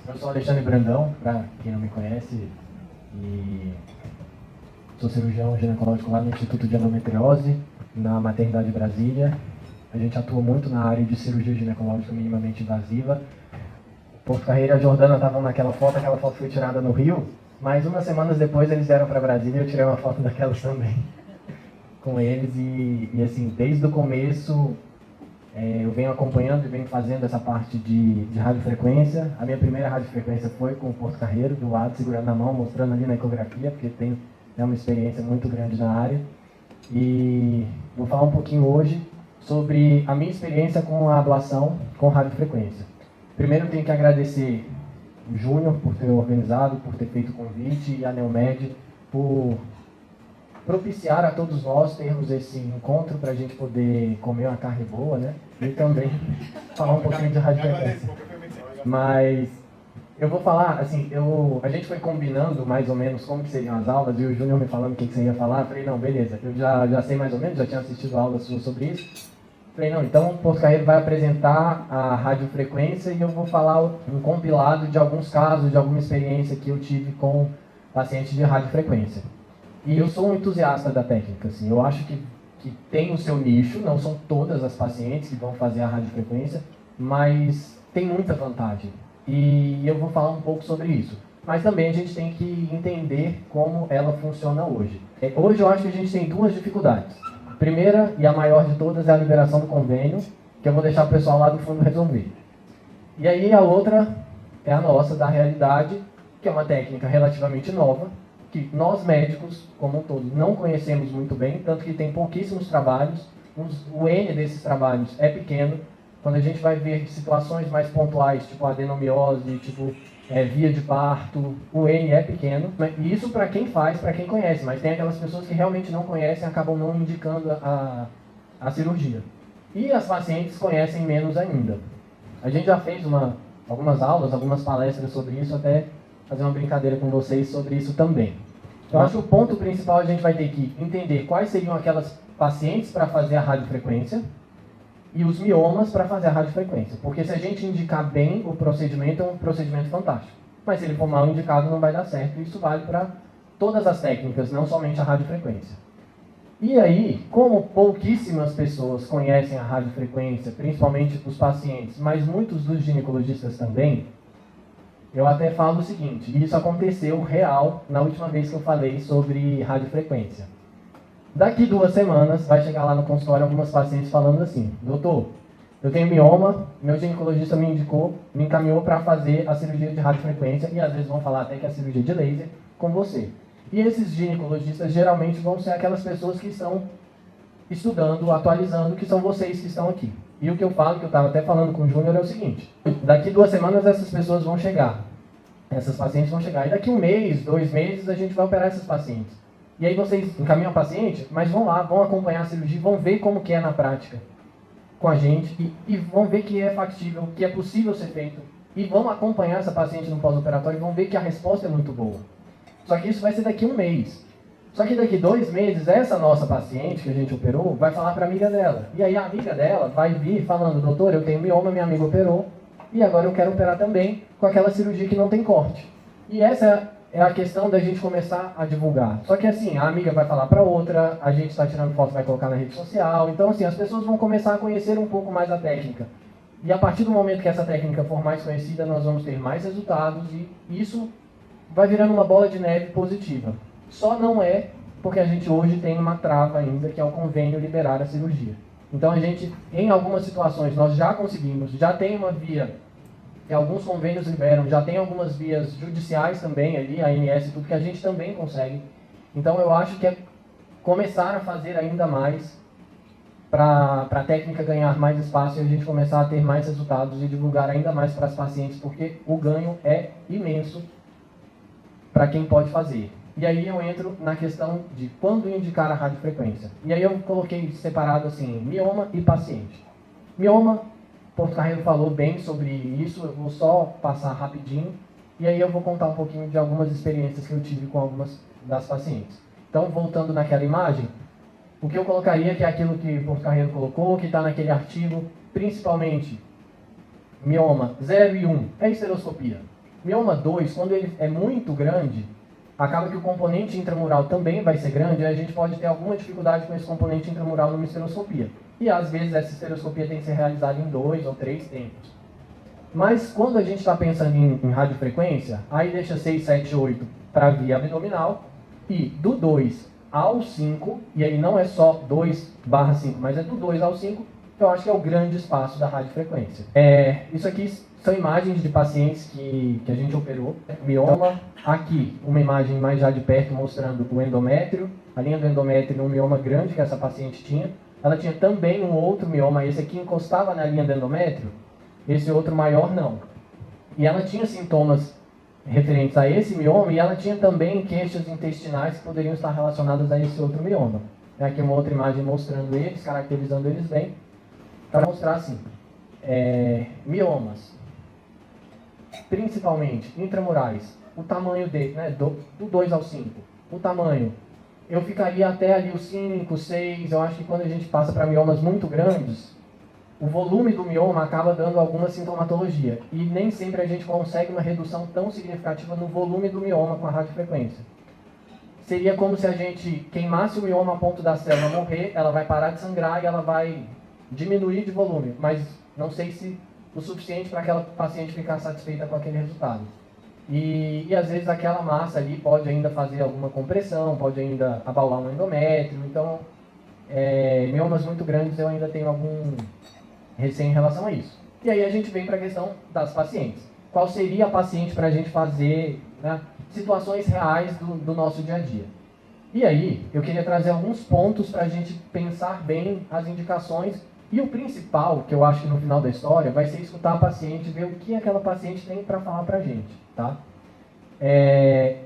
Eu sou Alexandre Brandão, para quem não me conhece, e sou cirurgião ginecológico lá no Instituto de Endometriose, na Maternidade Brasília. A gente atua muito na área de cirurgia ginecológica minimamente invasiva. Porto Carreiro e a Jordana estavam naquela foto, aquela foto foi tirada no Rio, mas umas semanas depois eles vieram para Brasília e eu tirei uma foto daquelas também com eles. E assim, desde o começo eu venho acompanhando e venho fazendo essa parte de radiofrequência. A minha primeira radiofrequência foi com o Porto Carreiro, do lado, segurando na mão, mostrando ali na ecografia, porque tem uma experiência muito grande na área. E vou falar um pouquinho hoje sobre a minha experiência com a ablação com radiofrequência. Primeiro eu tenho que agradecer o Júnior por ter organizado, por ter feito o convite, e a Neomed por propiciar a todos nós termos esse encontro para a gente poder comer uma carne boa, né? E também falar um pouquinho de radiofrequência. Mas eu vou falar, assim, a gente foi combinando mais ou menos como que seriam as aulas, e o Júnior me falando o que você ia falar. Eu falei, não, beleza, eu já sei mais ou menos, já tinha assistido aulas suas sobre isso. Falei, não, então o Porto Carreiro vai apresentar a radiofrequência e eu vou falar um compilado de alguns casos, de alguma experiência que eu tive com pacientes de radiofrequência. E eu sou um entusiasta da técnica, assim, eu acho que tem o seu nicho, não são todas as pacientes que vão fazer a radiofrequência, mas tem muita vantagem. E eu vou falar um pouco sobre isso. Mas também a gente tem que entender como ela funciona hoje. Hoje eu acho que a gente tem duas dificuldades. A primeira e a maior de todas é a liberação do convênio, que eu vou deixar o pessoal lá do fundo resolver. E aí a outra é a nossa, da realidade, que é uma técnica relativamente nova, que nós médicos, como um todo, não conhecemos muito bem, tanto que tem pouquíssimos trabalhos, o N desses trabalhos é pequeno. Quando a gente vai ver situações mais pontuais, tipo adenomiose, tipo via de parto, o N é pequeno. E isso para quem faz, para quem conhece, mas tem aquelas pessoas que realmente não conhecem e acabam não indicando a cirurgia. E as pacientes conhecem menos ainda. A gente já fez algumas aulas, algumas palestras sobre isso, até fazer uma brincadeira com vocês sobre isso também. Eu acho que o ponto principal a gente vai ter que entender quais seriam aquelas pacientes para fazer a radiofrequência e os miomas para fazer a radiofrequência. Porque se a gente indicar bem o procedimento, é um procedimento fantástico. Mas se ele for mal indicado, não vai dar certo. E isso vale para todas as técnicas, não somente a radiofrequência. E aí, como pouquíssimas pessoas conhecem a radiofrequência, principalmente os pacientes, mas muitos dos ginecologistas também, eu até falo o seguinte, e isso aconteceu real na última vez que eu falei sobre radiofrequência. Daqui 2 semanas, vai chegar lá no consultório algumas pacientes falando assim, doutor, eu tenho mioma, meu ginecologista me encaminhou para fazer a cirurgia de radiofrequência, e às vezes vão falar até que é a cirurgia de laser com você. E esses ginecologistas geralmente vão ser aquelas pessoas que estão estudando, atualizando, que são vocês que estão aqui. E o que eu falo, que eu estava até falando com o Júnior, é o seguinte, daqui 2 semanas essas pessoas vão chegar, essas pacientes vão chegar, e daqui 1 mês, 2 meses, a gente vai operar essas pacientes. E aí vocês encaminham a paciente, mas vão lá, vão acompanhar a cirurgia, vão ver como que é na prática com a gente, e vão ver que é factível, que é possível ser feito, e vão acompanhar essa paciente no pós-operatório e vão ver que a resposta é muito boa. Só que isso vai ser daqui 1 mês. Só que daqui 2 meses, essa nossa paciente que a gente operou, vai falar para a amiga dela. E aí a amiga dela vai vir falando, doutor, eu tenho mioma, minha amiga operou, e agora eu quero operar também com aquela cirurgia que não tem corte. E essa é a questão da gente começar a divulgar. Só que assim, a amiga vai falar para outra, a gente está tirando foto, vai colocar na rede social. Então assim, as pessoas vão começar a conhecer um pouco mais a técnica. E a partir do momento que essa técnica for mais conhecida, nós vamos ter mais resultados e isso vai virando uma bola de neve positiva. Só não é porque a gente hoje tem uma trava ainda, que é o convênio liberar a cirurgia. Então a gente, em algumas situações, nós já conseguimos, já tem uma via que alguns convênios liberam, já tem algumas vias judiciais também ali, a ANS e tudo, que a gente também consegue. Então eu acho que é começar a fazer ainda mais para a técnica ganhar mais espaço e a gente começar a ter mais resultados e divulgar ainda mais para as pacientes, porque o ganho é imenso para quem pode fazer. E aí eu entro na questão de quando indicar a radiofrequência. E aí eu coloquei separado assim, mioma e paciente. Mioma, Porto Carreiro falou bem sobre isso, eu vou só passar rapidinho. E aí eu vou contar um pouquinho de algumas experiências que eu tive com algumas das pacientes. Então, voltando naquela imagem, o que eu colocaria que é aquilo que Porto Carreiro colocou, que está naquele artigo, principalmente, mioma 0 e 1 é esteroscopia. Mioma 2, quando ele é muito grande, acaba que o componente intramural também vai ser grande, e a gente pode ter alguma dificuldade com esse componente intramural numa esteroscopia. E às vezes essa esteroscopia tem que ser realizada em 2 ou 3 tempos. Mas quando a gente está pensando em radiofrequência, aí deixa 6, 7, 8 para via abdominal, e do 2 ao 5, e aí não é só 2/5, mas é do 2 ao 5, eu acho que é o grande espaço da radiofrequência. Isso aqui são imagens de pacientes que a gente operou. Mioma, aqui uma imagem mais já de perto mostrando o endométrio, a linha do endométrio, um mioma grande que essa paciente tinha. Ela tinha também um outro mioma, esse aqui encostava na linha do endométrio, esse outro maior não. E ela tinha sintomas referentes a esse mioma, e ela tinha também queixas intestinais que poderiam estar relacionadas a esse outro mioma. Aqui uma outra imagem mostrando eles, caracterizando eles bem, para mostrar assim, miomas, principalmente intramurais, o tamanho dele, né, do 2 ao 5, o tamanho, eu ficaria até ali os 5, 6, eu acho que quando a gente passa para miomas muito grandes, o volume do mioma acaba dando alguma sintomatologia. E nem sempre a gente consegue uma redução tão significativa no volume do mioma com a radiofrequência. Seria como se a gente queimasse o mioma a ponto da célula morrer, ela vai parar de sangrar e ela vai diminuir de volume. Mas não sei se o suficiente para aquela paciente ficar satisfeita com aquele resultado. E às vezes aquela massa ali pode ainda fazer alguma compressão, pode ainda abaular um endométrio. Então, miomas muito grandes eu ainda tenho algum receio em relação a isso. E aí a gente vem para a questão das pacientes. Qual seria a paciente para a gente fazer, né, situações reais do nosso dia a dia? E aí eu queria trazer alguns pontos para a gente pensar bem as indicações. E o principal, que eu acho que no final da história, vai ser escutar a paciente, ver o que aquela paciente tem para falar para a gente. Tá?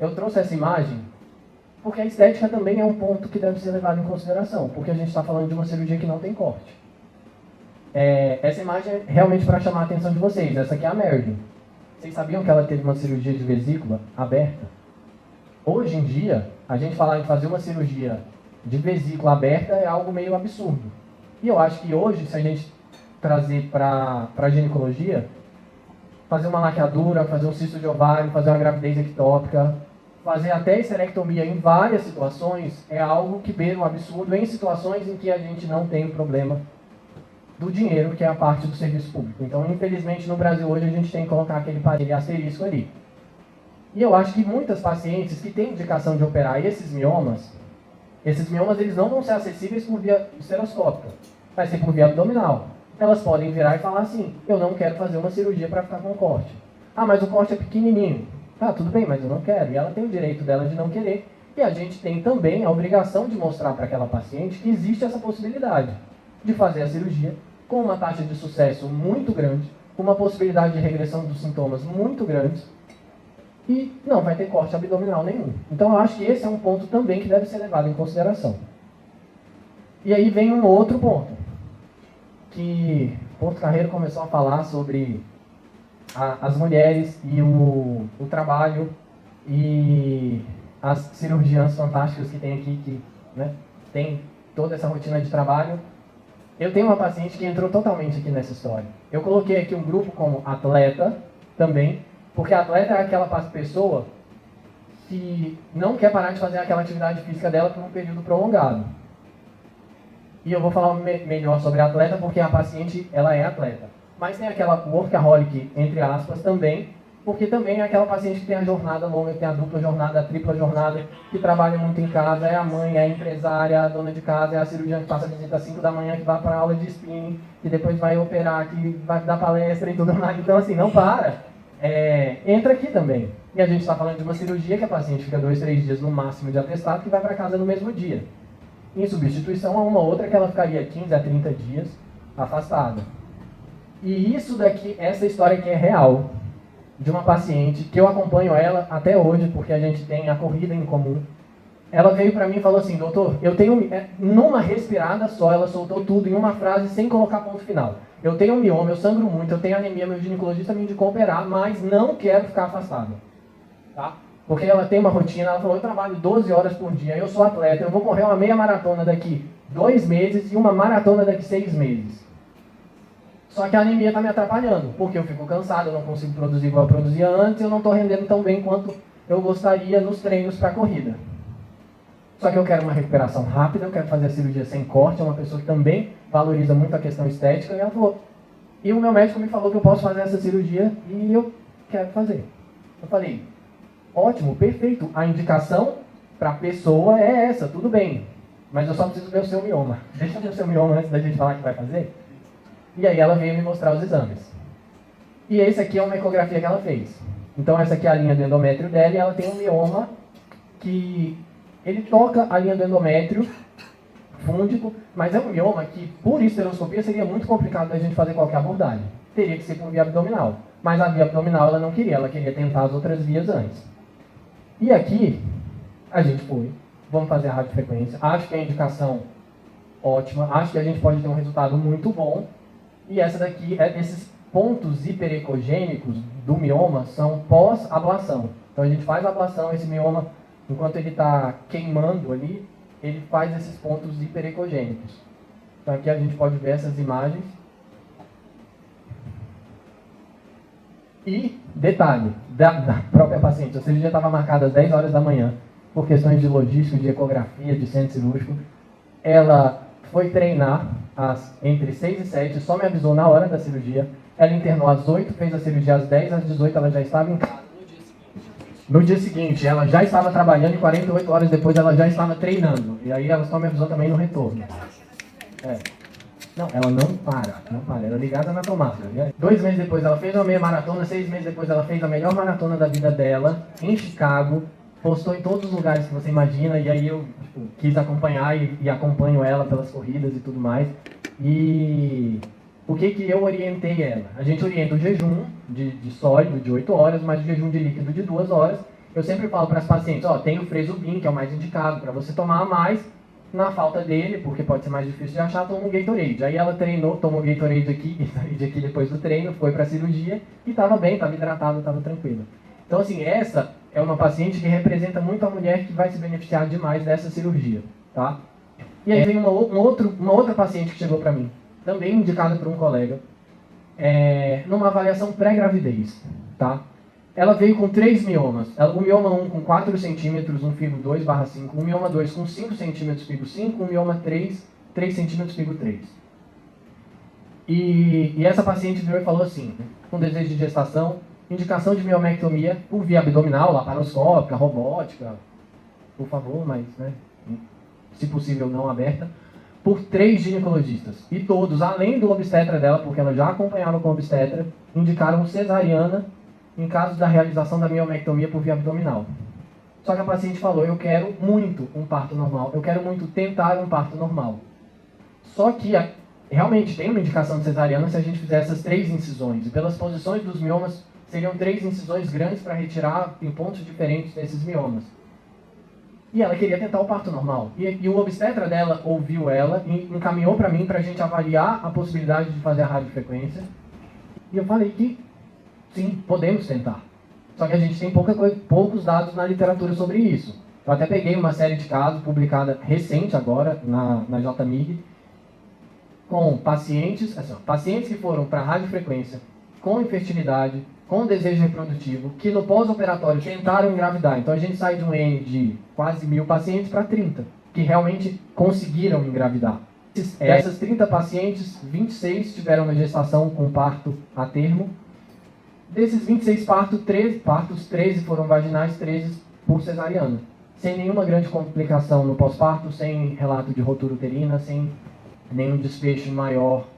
Eu trouxe essa imagem porque a estética também é um ponto que deve ser levado em consideração, porque a gente está falando de uma cirurgia que não tem corte. Essa imagem é realmente para chamar a atenção de vocês. Essa aqui é a Mervyn. Vocês sabiam que ela teve uma cirurgia de vesícula aberta? Hoje em dia, a gente falar em fazer uma cirurgia de vesícula aberta é algo meio absurdo. E eu acho que hoje, se a gente trazer para a ginecologia, fazer uma laqueadura, fazer um cisto de ovário, fazer uma gravidez ectópica, fazer até esterectomia em várias situações, é algo que beira um absurdo em situações em que a gente não tem o problema do dinheiro, que é a parte do serviço público. Então, infelizmente, no Brasil hoje a gente tem que colocar aquele asterisco ali. E eu acho que muitas pacientes que têm indicação de operar esses miomas eles não vão ser acessíveis por via esteroscópica, vai ser por via abdominal. Elas podem virar e falar assim, eu não quero fazer uma cirurgia para ficar com corte. Ah, mas o corte é pequenininho. Tá, tudo bem, mas eu não quero. E ela tem o direito dela de não querer. E a gente tem também a obrigação de mostrar para aquela paciente que existe essa possibilidade de fazer a cirurgia com uma taxa de sucesso muito grande, com uma possibilidade de regressão dos sintomas muito grandes, e não vai ter corte abdominal nenhum. Então eu acho que esse é um ponto também que deve ser levado em consideração. E aí vem um outro ponto, que Porto Carreiro começou a falar sobre as mulheres e o trabalho e as cirurgiãs fantásticas que tem aqui, que, né, tem toda essa rotina de trabalho. Eu tenho uma paciente que entrou totalmente aqui nessa história. Eu coloquei aqui um grupo como atleta também, porque atleta é aquela pessoa que não quer parar de fazer aquela atividade física dela por um período prolongado. E eu vou falar melhor sobre a atleta porque a paciente, ela é atleta. Mas tem aquela workaholic, entre aspas, também, porque também é aquela paciente que tem a jornada longa, que tem a dupla jornada, a tripla jornada, que trabalha muito em casa, é a mãe, é a empresária, é a dona de casa, é a cirurgiã que passa a visita às 5 da manhã, que vai para a aula de spinning, que depois vai operar, que vai dar palestra e tudo mais. Então, assim, não para. Entra aqui também. E a gente está falando de uma cirurgia que a paciente fica 2, 3 dias no máximo de atestado, que vai para casa no mesmo dia. Em substituição a uma outra que ela ficaria 15 a 30 dias afastada. E isso daqui, essa história aqui é real, de uma paciente, que eu acompanho ela até hoje, porque a gente tem a corrida em comum. Ela veio para mim e falou assim, doutor, eu tenho, numa respirada só, ela soltou tudo em uma frase sem colocar ponto final. Eu tenho um mioma, eu sangro muito, eu tenho anemia, meu ginecologista me indicou operar, mas não quero ficar afastada. Tá? Porque ela tem uma rotina, ela falou, eu trabalho 12 horas por dia, eu sou atleta, eu vou correr uma meia maratona daqui 2 meses e uma maratona daqui 6 meses. Só que a anemia está me atrapalhando, porque eu fico cansado, eu não consigo produzir igual eu produzia antes, eu não estou rendendo tão bem quanto eu gostaria nos treinos para corrida. Só que eu quero uma recuperação rápida, eu quero fazer a cirurgia sem corte, é uma pessoa que também valoriza muito a questão estética, e ela falou, e o meu médico me falou que eu posso fazer essa cirurgia e eu quero fazer. Eu falei, ótimo, perfeito, a indicação para a pessoa é essa, tudo bem, mas eu só preciso ver o seu mioma. Deixa eu ver o seu mioma antes da gente falar que vai fazer. E aí ela veio me mostrar os exames. E esse aqui é uma ecografia que ela fez. Então essa aqui é a linha do endométrio dela e ela tem um mioma que ele toca a linha do endométrio fúndico, mas é um mioma que por histeroscopia seria muito complicado da gente fazer qualquer abordagem. Teria que ser por via abdominal. Mas a via abdominal ela não queria, ela queria tentar as outras vias antes. E aqui a gente foi, vamos fazer a radiofrequência. Acho que é a indicação ótima, acho que a gente pode ter um resultado muito bom. E essa daqui, esses pontos hiperecogênicos do mioma são pós-ablação. Então a gente faz a ablação, esse mioma, enquanto ele está queimando ali, ele faz esses pontos hiperecogênicos. Então aqui a gente pode ver essas imagens. E, detalhe, da própria paciente, a cirurgia estava marcada às 10 horas da manhã, por questões de logística, de ecografia, de centro cirúrgico. Ela foi treinar entre 6 e 7, só me avisou na hora da cirurgia. Ela internou às 8, fez a cirurgia às 10, às 18 ela já estava em casa. No dia seguinte, ela já estava trabalhando e 48 horas depois ela já estava treinando. E aí ela só me avisou também no retorno. Não, ela não para, ela é ligada na tomada. 2 meses depois ela fez uma meia maratona, 6 meses depois ela fez a melhor maratona da vida dela, em Chicago, postou em todos os lugares que você imagina, e aí eu quis acompanhar e acompanho ela pelas corridas e tudo mais. E o que eu orientei ela? A gente orienta o jejum de sólido de 8 horas, mas o jejum de líquido de 2 horas. Eu sempre falo para as pacientes, ó, tem o Fresobin, que é o mais indicado para você tomar mais. Na falta dele, porque pode ser mais difícil de achar, toma um Gatorade. Aí ela treinou, tomou Gatorade aqui, Gatorade aqui depois do treino, foi para a cirurgia e estava bem, estava hidratada, estava tranquila. Então assim, essa é uma paciente que representa muito a mulher que vai se beneficiar demais dessa cirurgia, tá? E aí vem uma outra paciente que chegou para mim, também indicada por um colega, numa avaliação pré-gravidez, tá? Ela veio com 3 miomas. O mioma 1 com 4 centímetros, um figo 2/5. O mioma 2 com 5 centímetros, figo 5. O mioma 3 centímetros, figo 3. E essa paciente veio e falou assim, com desejo de gestação, indicação de miomectomia por via abdominal, laparoscópica, robótica, por favor, mas, né, se possível não aberta, por 3 ginecologistas. E todos, além do obstetra dela, porque ela já acompanhava com o obstetra, indicaram cesariana em caso da realização da miomectomia por via abdominal. Só que a paciente falou, eu quero muito um parto normal, eu quero muito tentar um parto normal. Só que realmente tem uma indicação de cesariana se a gente fizer essas 3 incisões. E pelas posições dos miomas, seriam 3 incisões grandes para retirar em pontos diferentes desses miomas. E ela queria tentar o parto normal. E o obstetra dela ouviu ela e encaminhou para mim para a gente avaliar a possibilidade de fazer a radiofrequência. E eu falei que sim, podemos tentar. Só que a gente tem poucos dados na literatura sobre isso. Eu até peguei uma série de casos publicada recente agora na JMIG com pacientes que foram para radiofrequência com infertilidade, com desejo reprodutivo, que no pós-operatório tentaram engravidar. Então a gente sai de um N de quase 1000 pacientes para 30, que realmente conseguiram engravidar. Dessas 30 pacientes, 26 tiveram uma gestação com parto a termo. Desses 26 partos, 13 foram vaginais, 13 por cesariana. Sem nenhuma grande complicação no pós-parto, sem relato de rotura uterina, sem nenhum desfecho maior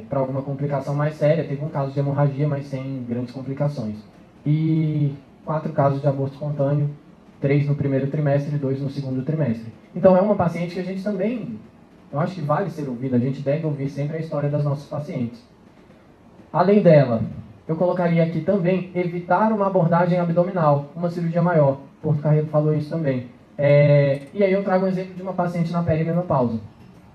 para alguma complicação mais séria. Teve um caso de hemorragia, mas sem grandes complicações. E 4 casos de aborto espontâneo, 3 no primeiro trimestre e 2 no segundo trimestre. Então é uma paciente que a gente também, eu acho que vale ser ouvida, a gente deve ouvir sempre a história das nossas pacientes. Além dela, eu colocaria aqui também evitar uma abordagem abdominal, uma cirurgia maior. Porto Carreiro falou isso também. E aí eu trago um exemplo de uma paciente na perimenopausa.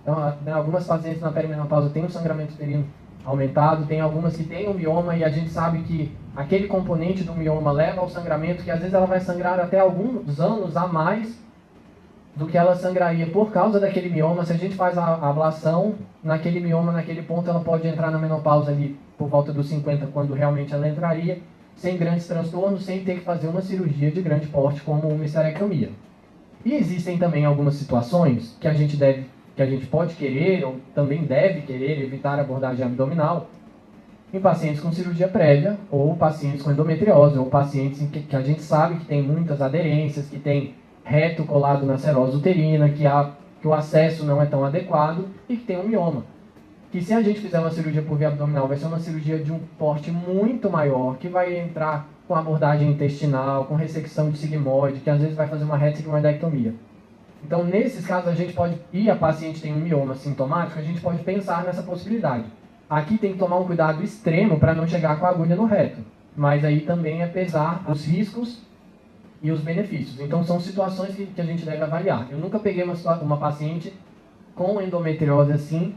Então, algumas pacientes na perimenopausa têm um sangramento uterino aumentado, tem algumas que têm um mioma e a gente sabe que aquele componente do mioma leva ao sangramento, que às vezes ela vai sangrar até alguns anos a mais do que ela sangraria por causa daquele mioma. Se a gente faz a ablação naquele mioma, naquele ponto, ela pode entrar na menopausa ali por volta dos 50, quando realmente ela entraria, sem grandes transtornos, sem ter que fazer uma cirurgia de grande porte como uma histerectomia. E existem também algumas situações que a gente pode querer, ou também deve querer, evitar a abordagem abdominal em pacientes com cirurgia prévia, ou pacientes com endometriose, ou pacientes que a gente sabe que tem muitas aderências, que tem reto colado na serose uterina, que o acesso não é tão adequado e que tem um mioma. Que se a gente fizer uma cirurgia por via abdominal, vai ser uma cirurgia de um porte muito maior, que vai entrar com abordagem intestinal, com ressecção de sigmoide, que às vezes vai fazer uma retsigmoidectomia. Então, nesses casos, a gente pode, e a paciente tem um mioma sintomático, a gente pode pensar nessa possibilidade. Aqui tem que tomar um cuidado extremo para não chegar com a agulha no reto, mas aí também é pesar os riscos e os benefícios. Então, são situações que a gente deve avaliar. Eu nunca peguei uma paciente com endometriose assim,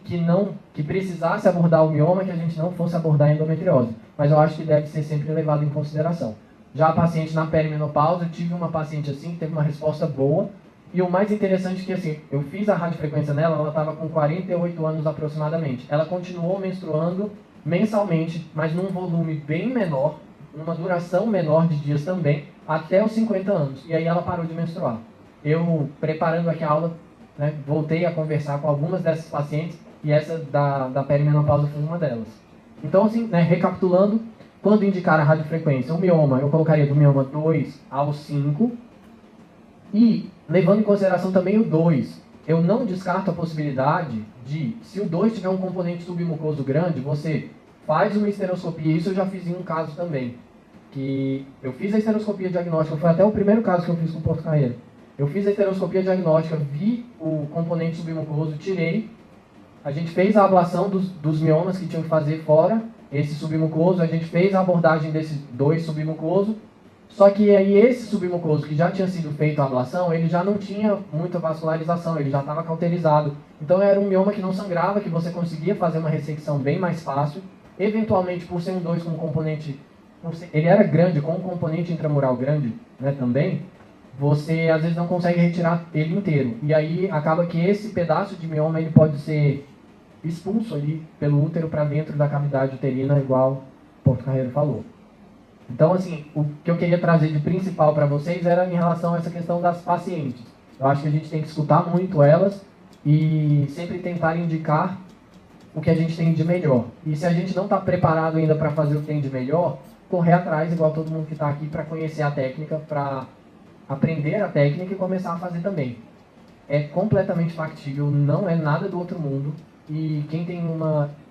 que precisasse abordar o mioma, que a gente não fosse abordar a endometriose. Mas eu acho que deve ser sempre levado em consideração. Já a paciente na perimenopausa, eu tive uma paciente assim, que teve uma resposta boa. E o mais interessante é que, assim, eu fiz a radiofrequência nela, ela estava com 48 anos aproximadamente. Ela continuou menstruando mensalmente, mas num volume bem menor, numa duração menor de dias também, até os 50 anos. E aí ela parou de menstruar. Eu, preparando aqui a aula, né, voltei a conversar com algumas dessas pacientes, e essa da perimenopausa foi uma delas. Então, assim, né, recapitulando, quando indicar a radiofrequência, o mioma, eu colocaria do mioma 2 ao 5, e levando em consideração também o 2, eu não descarto a possibilidade de, se o 2 tiver um componente submucoso grande, você faz uma esteroscopia. Isso eu já fiz em um caso também, que eu fiz a esteroscopia diagnóstica, foi até o primeiro caso que eu fiz com o Porto Carreiro. Eu fiz a esteroscopia diagnóstica, vi o componente submucoso, tirei, a gente fez a ablação dos miomas que tinham que fazer fora esse submucoso, a gente fez a abordagem desses 2 submucosos. Só que aí esse submucoso que já tinha sido feito a ablação, ele já não tinha muita vascularização, ele já estava cauterizado. Então era um mioma que não sangrava, que você conseguia fazer uma ressecção bem mais fácil. Eventualmente, por ser um 2 com um componente, ele era grande, com um componente intramural grande, né, também, você às vezes não consegue retirar ele inteiro. E aí acaba que esse pedaço de mioma ele pode ser expulso ali pelo útero para dentro da cavidade uterina, igual o Porto Carreiro falou. Então, assim, o que eu queria trazer de principal para vocês era em relação a essa questão das pacientes. Eu acho que a gente tem que escutar muito elas e sempre tentar indicar o que a gente tem de melhor. E se a gente não está preparado ainda para fazer o que tem de melhor, correr atrás, igual todo mundo que está aqui, para conhecer a técnica, para aprender a técnica e começar a fazer também. É completamente factível, não é nada do outro mundo. E quem tem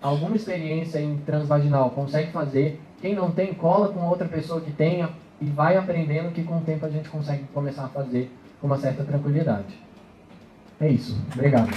alguma experiência em transvaginal consegue fazer. Quem não tem, cola com outra pessoa que tenha e vai aprendendo, que com o tempo a gente consegue começar a fazer com uma certa tranquilidade. É isso. Obrigado.